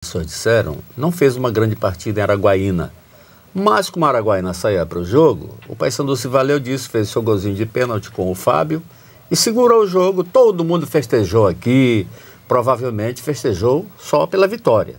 pessoas disseram, não fez uma grande partida em Araguaína. Mas como a Araguaína saía para o jogo, o Paysandu se valeu disso, fez seu golzinho de pênalti com o Fábio e segurou o jogo. Todo mundo festejou aqui, provavelmente festejou só pela vitória.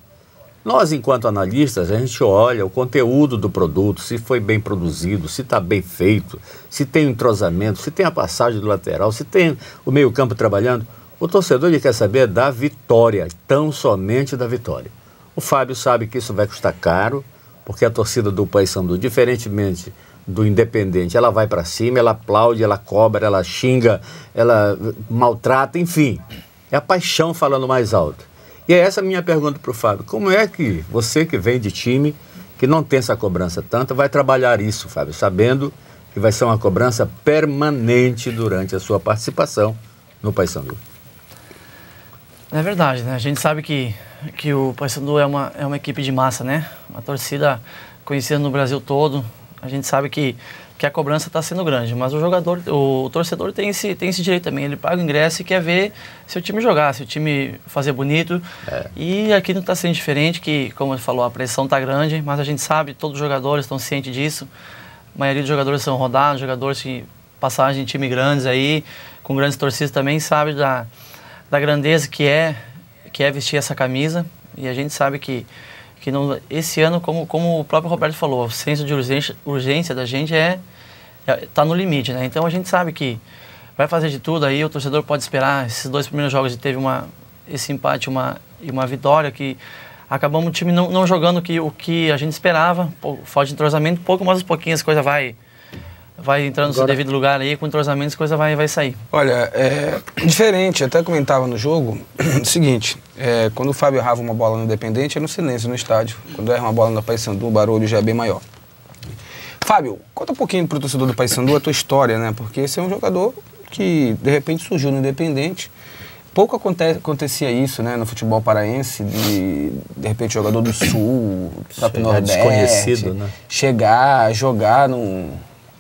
Nós, enquanto analistas, a gente olha o conteúdo do produto, se foi bem produzido, se está bem feito, se tem entrosamento, se tem a passagem do lateral, se tem o meio-campo trabalhando. O torcedor ele quer saber da vitória, tão somente da vitória. O Fábio sabe que isso vai custar caro, porque a torcida do Paysandu, diferentemente do Independente, ela vai para cima, ela aplaude, ela cobra, ela xinga, ela maltrata, enfim. É a paixão falando mais alto. E é essa a minha pergunta para o Fábio. Como é que você que vem de time, que não tem essa cobrança tanta, vai trabalhar isso, Fábio, sabendo que vai ser uma cobrança permanente durante a sua participação no Paysandu? É verdade, né? A gente sabe que o Paysandu é uma equipe de massa, né? Uma torcida conhecida no Brasil todo. A gente sabe que a cobrança está sendo grande, mas o torcedor tem esse direito também. Ele paga o ingresso e quer ver se o time jogar, se o time fazer bonito. E aqui não está sendo diferente, que, como ele falou, a pressão está grande, mas a gente sabe, todos os jogadores estão cientes disso. A maioria dos jogadores são rodados, jogadores que passagem de time grandes aí, com grandes torcidas também, sabe da grandeza que é vestir essa camisa. E a gente sabe que não, esse ano, como o próprio Roberto falou, o senso de urgência da gente tá no limite, né? Então a gente sabe que vai fazer de tudo aí, o torcedor pode esperar. Esses 2 primeiros jogos teve esse empate e uma vitória, que acabamos o time não jogando o que a gente esperava, falta de entrosamento, pouco mais um pouquinho as coisas vai entrando no seu devido lugar aí, com entrosamento as coisas vai sair. Olha, é diferente, até comentava no jogo, o seguinte, quando o Fábio errava uma bola no Independente, era no silêncio no estádio. Quando erra uma bola no Paysandu, o barulho já é bem maior. Fábio, conta um pouquinho pro torcedor do Paysandu a tua história, né? Porque você é um jogador que, de repente, surgiu no Independente. Pouco acontecia isso, né, no futebol paraense, de repente, jogador do Sul, próprio Nordeste, desconhecido, né? Chegar, jogar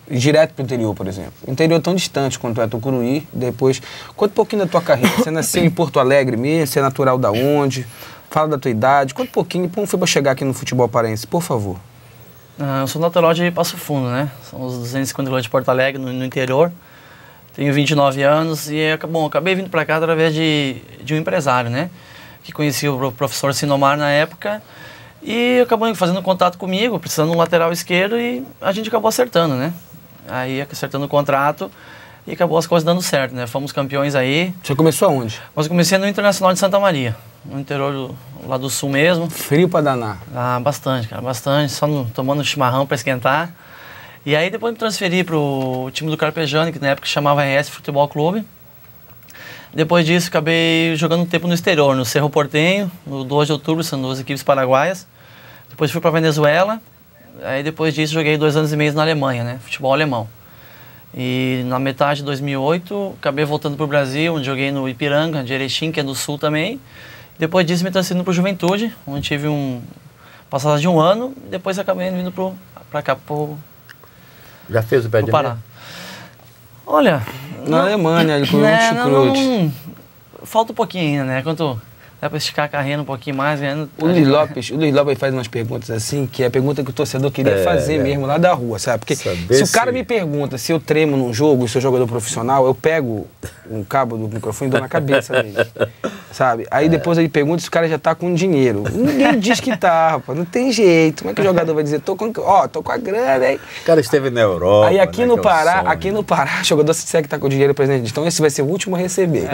direto pro interior, por exemplo. Interior tão distante quanto é Tucuruí, depois... Conta um pouquinho da tua carreira. Você nasceu em Porto Alegre mesmo? Você é natural da onde? Fala da tua idade. Conta um pouquinho como foi para chegar aqui no futebol paraense, por favor. Eu sou natural de Passo Fundo, né? São os 250 km de Porto Alegre, no interior. Tenho 29 anos e, acabei vindo para cá através de um empresário, né? Que conhecia o professor Sinomar na época e acabou fazendo contato comigo, precisando de um lateral esquerdo, e a gente acabou acertando, né? Aí acertando o contrato e acabou as coisas dando certo, né? Fomos campeões aí. Você começou aonde? Mas eu comecei no Internacional de Santa Maria, no interior lá do sul mesmo. Frio pra danar? Ah, bastante, cara, bastante. Só tomando chimarrão para esquentar. E aí depois me transferi pro time do Carpegiani, que na época chamava RS Futebol Clube. Depois disso acabei jogando um tempo no exterior, no Cerro Porteño, no 2 de outubro, são 2 equipes paraguaias. Depois fui para Venezuela. Aí depois disso joguei 2 anos e meio na Alemanha, né? Futebol alemão. E na metade de 2008 acabei voltando para o Brasil, onde joguei no Ipiranga, de Erechim, que é do sul também. Depois disso me transferindo para o Juventude, onde tive passagem de 1 ano. E depois acabei vindo para cá, Já fez o pé de meia? Olha... Na Alemanha, ele comeu um chucrute. Falta um pouquinho ainda, né? Quanto... Dá para esticar a carreira um pouquinho mais. O Luiz Lopes faz umas perguntas assim, que é a pergunta que o torcedor queria fazer mesmo lá da rua, sabe? Porque se o cara me pergunta se eu tremo num jogo e sou jogador profissional, eu pego um cabo do microfone e dou na cabeça dele, sabe? Aí depois ele pergunta se o cara já tá com dinheiro. Ninguém diz que tá, rapaz, não tem jeito. Como é que o jogador vai dizer, tô com a grana, hein? O cara esteve na Europa. Aí aqui no Pará, o jogador se disser que tá com dinheiro, presidente, então esse vai ser o último a receber.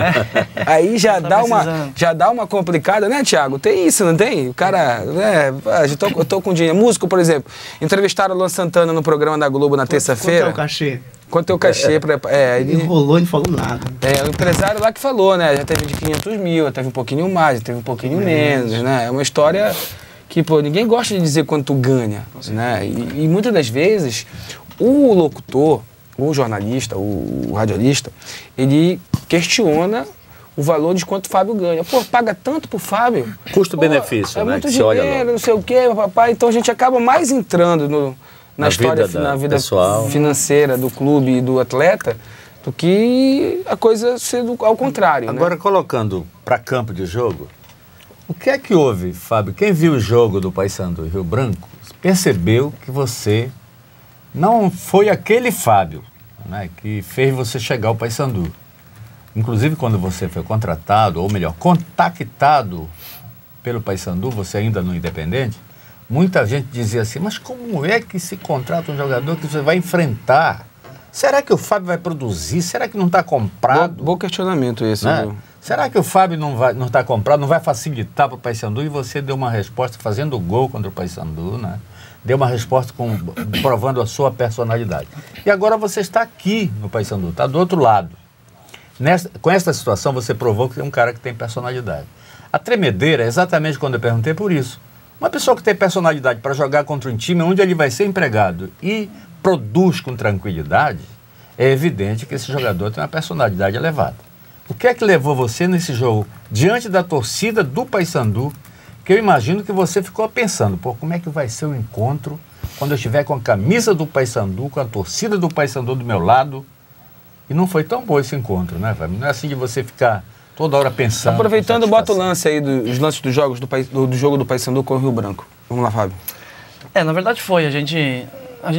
Aí já dá uma complicada, né, Thiago? Tem isso, não tem? O cara, eu tô com dinheiro. Músico, por exemplo, entrevistaram o Luan Santana no programa da Globo na terça-feira. Quanto é o cachê? Quanto é o cachê? Ele enrolou e não falou nada. O empresário lá que falou, né? Já teve de 500 mil, já teve um pouquinho mais, já teve um pouquinho menos, né? É uma história que, ninguém gosta de dizer quanto ganha, né? E muitas das vezes, o locutor, o jornalista, o radialista, ele questiona o valor de quanto o Fábio ganha. Paga tanto pro Fábio. Custo-benefício, né? Muito dinheiro, não sei o quê, papai. Então a gente acaba mais entrando na história, na vida pessoal, financeira do clube e do atleta, do que a coisa ser ao contrário. Agora, né? colocando para campo de jogo, O que é que houve, Fábio? Quem viu o jogo do Paysandu e Rio Branco percebeu que você não foi aquele Fábio, né, que fez você chegar ao Paysandu. Inclusive, quando você foi contratado, ou melhor, contactado pelo Paysandu, você ainda no Independente, muita gente dizia assim, mas como é que se contrata um jogador que você vai enfrentar? Será que o Fábio vai produzir? Será que não está comprado? Bom questionamento esse, né? viu? Será que o Fábio não está comprado, não vai facilitar para o Paysandu? E você deu uma resposta fazendo gol contra o Paysandu, né? Deu uma resposta provando a sua personalidade. E agora você está aqui no Paysandu, está do outro lado. Com essa situação, você provou que é um cara que tem personalidade. A tremedeira é exatamente quando eu perguntei por isso. Uma pessoa que tem personalidade para jogar contra um time onde ele vai ser empregado e produz com tranquilidade, é evidente que esse jogador tem uma personalidade elevada. O que é que levou você nesse jogo, diante da torcida do Paysandu, que eu imagino que você ficou pensando, pô, como é que vai ser o encontro quando eu estiver com a camisa do Paysandu, com a torcida do Paysandu do meu lado? E não foi tão bom esse encontro, né, Fábio? Não é assim de você ficar toda hora pensando. Aproveitando, bota o lance aí, os lances dos jogos do jogo do Paysandu com o Rio Branco. Vamos lá, Fábio. Na verdade foi, a gente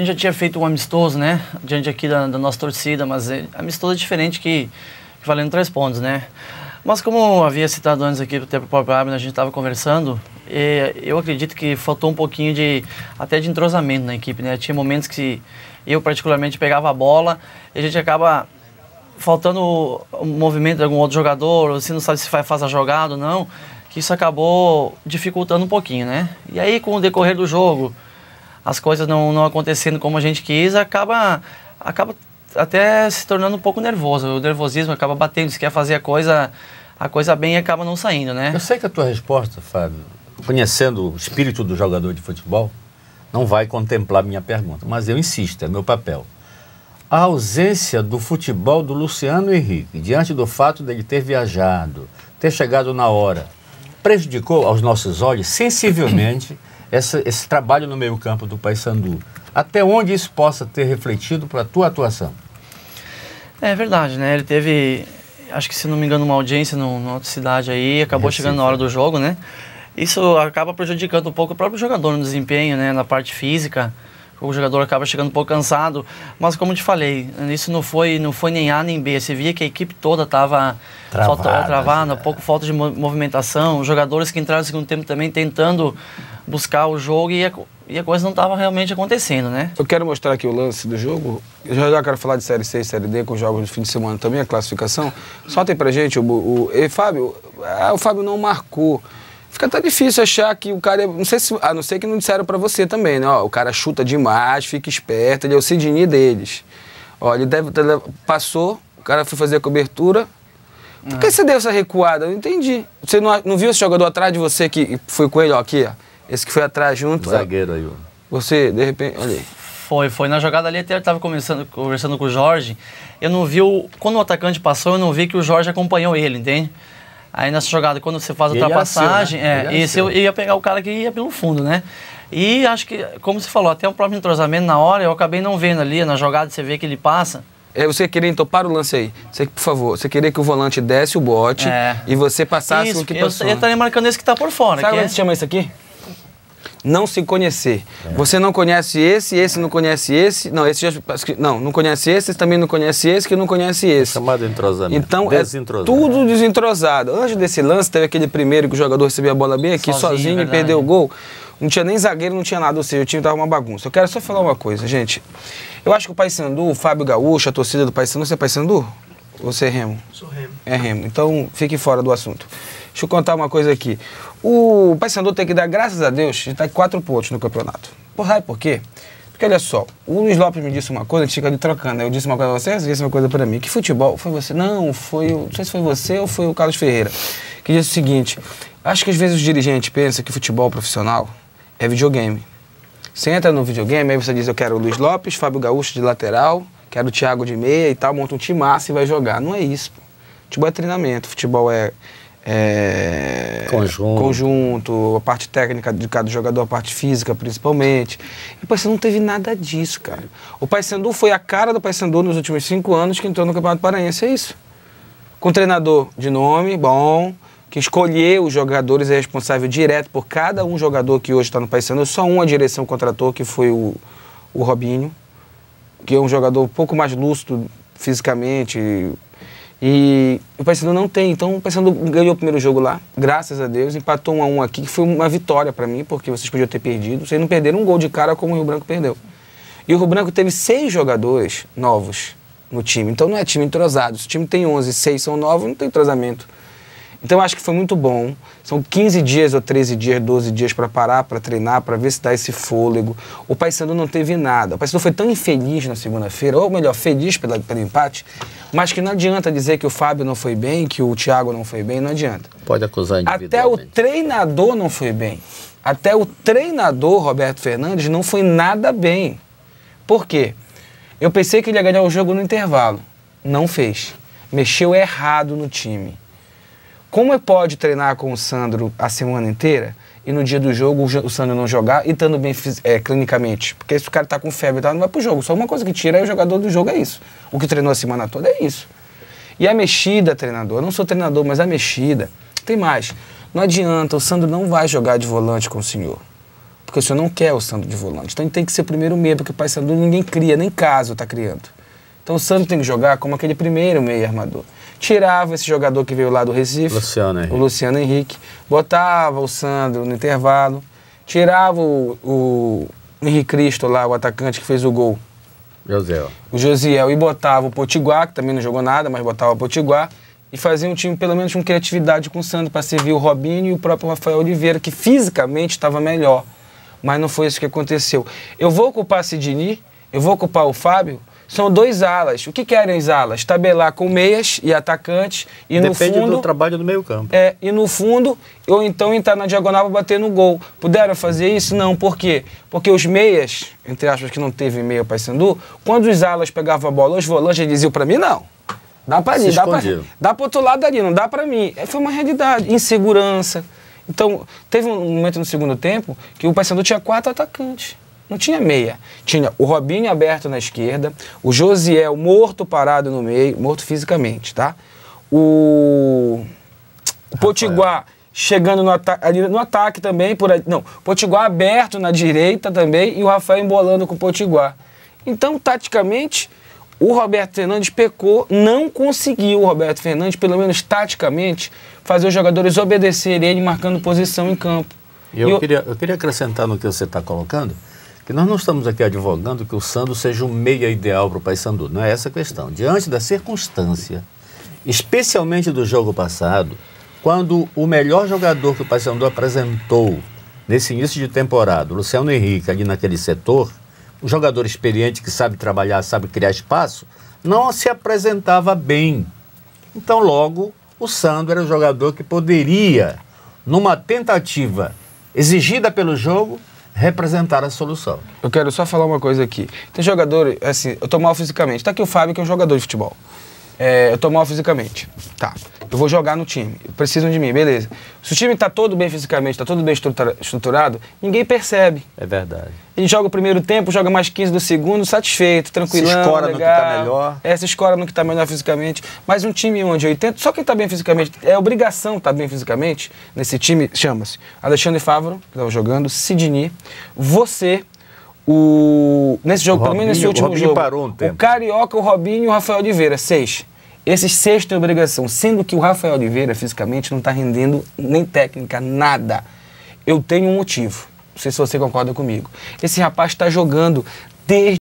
já tinha feito um amistoso, né, diante aqui da nossa torcida, mas amistoso é diferente que valendo 3 pontos, né. Mas como havia citado antes aqui, até para o próprio Abner, a gente estava conversando, eu acredito que faltou um pouquinho até de entrosamento na equipe, né. Tinha momentos que eu particularmente pegava a bola e a gente acaba faltando o movimento de algum outro jogador, ou se não sabe se faz a jogada ou não, que isso acabou dificultando um pouquinho, né. E aí, com o decorrer do jogo, as coisas não acontecendo como a gente quis, acaba até se tornando um pouco nervoso. O nervosismo acaba batendo, se quer fazer a coisa bem e acaba não saindo, né? Eu sei que a tua resposta, Fábio, conhecendo o espírito do jogador de futebol, não vai contemplar minha pergunta, mas eu insisto, é meu papel. A ausência do futebol do Luciano Henrique, diante do fato dele ter viajado, ter chegado na hora, prejudicou aos nossos olhos sensivelmente esse trabalho no meio-campo do Paysandu. Até onde isso possa ter refletido para a tua atuação? É verdade, né? Ele teve, acho que se não me engano, uma audiência numa outra cidade aí, acabou chegando na hora do jogo, né? Isso acaba prejudicando um pouco o próprio jogador no desempenho, né? Na parte física, o jogador acaba chegando um pouco cansado. Mas como eu te falei, isso não foi nem A nem B. Você via que a equipe toda estava travada, um pouco falta de movimentação. Os jogadores que entraram no segundo tempo também tentando buscar o jogo e a coisa não estava realmente acontecendo, né? Eu quero mostrar aqui o lance do jogo. Eu já quero falar de Série C e Série D com os jogos do fim de semana também, a classificação. Solta aí pra gente Fábio, o Fábio não marcou. Fica até difícil achar que o cara, não sei se, a não ser que não disseram pra você também, né? Ó, o cara chuta demais, fica esperto, ele é o Sidney deles. Ó, ele passou, o cara foi fazer a cobertura. Por que você deu essa recuada? Eu não entendi. Você não viu esse jogador atrás de você que foi com ele, ó, aqui, ó? Esse que foi atrás junto. O zagueiro aí, ó. Você, de repente, olha aí. Foi na jogada ali, até eu estava conversando com o Jorge, eu não vi, quando o atacante passou, eu não vi que o Jorge acompanhou ele, entende? Aí nessa jogada, quando você faz a ultrapassagem, eu ia pegar o cara que ia pelo fundo, né? E acho que, como você falou, até o próprio entrosamento na hora, eu acabei não vendo ali, na jogada você vê que ele passa. Você queria entopar o lance aí. Por favor, você queria que o volante desse o bote e você passasse o que passou. Eu estaria marcando esse que está por fora. Sabe como se chama isso aqui? Não se conhecer. Você não conhece esse não conhece esse. Não, esse já. Não conhece esse também não conhece esse, que não conhece esse. Chamado entrosamento. Então é tudo desentrosado. Antes desse lance, teve aquele primeiro que o jogador recebeu a bola bem aqui, sozinho e perdeu o gol. Não tinha nem zagueiro, não tinha nada, ou seja, o time tava uma bagunça. Eu quero só falar uma coisa, gente. Eu acho que o Paysandu, o Fábio Gaúcho, a torcida do Paysandu, você é Paysandu? Ou você é Remo? Sou Remo. É Remo. Então, fique fora do assunto. Deixa eu contar uma coisa aqui. O Paysandu tem que dar graças a Deus de estar com 4 pontos no campeonato. Por quê? Porque olha só, o Luiz Lopes me disse uma coisa, a gente fica ali trocando. Eu disse uma coisa pra você, você disse uma coisa pra mim. Que futebol? Foi você? Não sei se foi você ou foi o Carlos Ferreira. Que disse o seguinte, acho que às vezes os dirigentes pensam que futebol profissional é videogame. Você entra no videogame, aí você diz, eu quero o Luiz Lopes, Fábio Gaúcho de lateral, quero o Thiago de meia e tal, monta um time massa e vai jogar. Não é isso, pô. Futebol é treinamento, futebol é conjunto, a parte técnica de cada jogador, a parte física principalmente. E o Paysandu não teve nada disso, cara. O Paysandu foi a cara do Paysandu nos últimos 5 anos que entrou no Campeonato Paraense, é isso. Com treinador de nome, bom, que escolher os jogadores é responsável direto por cada um jogador que hoje está no Paysandu. Só uma direção contratou, que foi o Robinho, que é um jogador um pouco mais lúcido fisicamente. E o Paysandu não tem. Então o Paysandu ganhou o primeiro jogo lá, graças a Deus, empatou 1-1 aqui, que foi uma vitória para mim, porque vocês podiam ter perdido. Vocês não perderam um gol de cara como o Rio Branco perdeu. E o Rio Branco teve 6 jogadores novos no time. Então não é time entrosado. Se o time tem 11, 6 são novos, não tem entrosamento. Então eu acho que foi muito bom. São 15 dias ou 13 dias, 12 dias para parar, para treinar, para ver se dá esse fôlego. O Paysandu não teve nada. O Paysandu foi tão infeliz na segunda-feira, ou melhor, feliz pelo empate, mas que não adianta dizer que o Fábio não foi bem, que o Thiago não foi bem, não adianta. Pode acusar individualmente. Até o treinador não foi bem. Até o treinador, Roberto Fernandes, não foi nada bem. Por quê? Eu pensei que ele ia ganhar o jogo no intervalo. Não fez. Mexeu errado no time. Como pode treinar com o Sandro a semana inteira e no dia do jogo o Sandro não jogar e estando bem clinicamente? Porque se o cara tá com febre e tal, não vai pro jogo. Só uma coisa que tira é o jogador do jogo, é isso. O que treinou a semana toda é isso. E a mexida, treinador, eu não sou treinador, mas a mexida, tem mais. Não adianta, o Sandro não vai jogar de volante com o senhor. Porque o senhor não quer o Sandro de volante. Então ele tem que ser o primeiro meia, porque o Paysandu ninguém cria, nem caso tá criando. Então o Sandro tem que jogar como aquele primeiro meia armador. Tirava esse jogador que veio lá do Recife, o Luciano Henrique, botava o Sandro no intervalo, tirava o Henrique Cristo lá, o atacante que fez o gol. O Josiel, e botava o Potiguar, que também não jogou nada, mas botava o Potiguar, e fazia um time pelo menos com criatividade com o Sandro para servir o Robinho e o próprio Rafael Oliveira, que fisicamente estava melhor. Mas não foi isso que aconteceu. Eu vou ocupar Sidney, eu vou ocupar o Fábio. São 2 alas. O que querem as alas? Tabelar com meias e atacantes e no fundo... Depende do trabalho do meio campo. E no fundo, ou então entrar na diagonal para bater no gol. Puderam fazer isso? Não. Por quê? Porque os meias, entre aspas, que não teve meia Paysandu, quando os alas pegavam a bola, os volantes diziam para mim, não. Dá para ali, dá para outro lado ali, não dá para mim. Foi uma realidade. Insegurança. Então, teve um momento no segundo tempo que o Paysandu tinha 4 atacantes. Não tinha meia. Tinha o Robinho aberto na esquerda, o Josiel morto parado no meio, morto fisicamente, tá? O Potiguar chegando ali no ataque também, o Potiguar aberto na direita também e o Rafael embolando com o Potiguar. Então, taticamente, o Roberto Fernandes pecou, não conseguiu o Roberto Fernandes, pelo menos taticamente, fazer os jogadores obedecerem ele marcando posição em campo. Eu queria acrescentar no que você está colocando, que nós não estamos aqui advogando que o Sandro seja um meia ideal para o Paysandu. Não é essa a questão. Diante da circunstância, especialmente do jogo passado, quando o melhor jogador que o Paysandu apresentou nesse início de temporada, o Luciano Henrique, ali naquele setor, um jogador experiente que sabe trabalhar, sabe criar espaço, não se apresentava bem. Então, logo, o Sandro era o jogador que poderia, numa tentativa exigida pelo jogo, representar a solução. Eu quero só falar uma coisa aqui. Tem jogador, assim, eu tô mal fisicamente. Tá aqui o Fábio, que é um jogador de futebol. Eu tô mal fisicamente. Tá. Eu vou jogar no time. Precisam de mim, beleza. Se o time tá todo bem fisicamente, tá todo bem estruturado, ninguém percebe. É verdade. Ele joga o primeiro tempo, joga mais 15 do segundo, satisfeito, tranquilão, se escora legal. no que tá melhor. Se escora no que tá melhor fisicamente. Mas um time onde 80, só quem tá bem fisicamente, é obrigação estar bem fisicamente, nesse time, chama-se Alexandre Fávaro, que tava jogando, Sidney, você, nesse jogo, pelo menos nesse último jogo, parou um tempo. O Carioca, o Robinho e o Rafael Oliveira, 6. Esses 6 têm obrigação, sendo que o Rafael Oliveira, fisicamente, não está rendendo nem técnica, nada. Eu tenho um motivo, não sei se você concorda comigo. Esse rapaz está jogando desde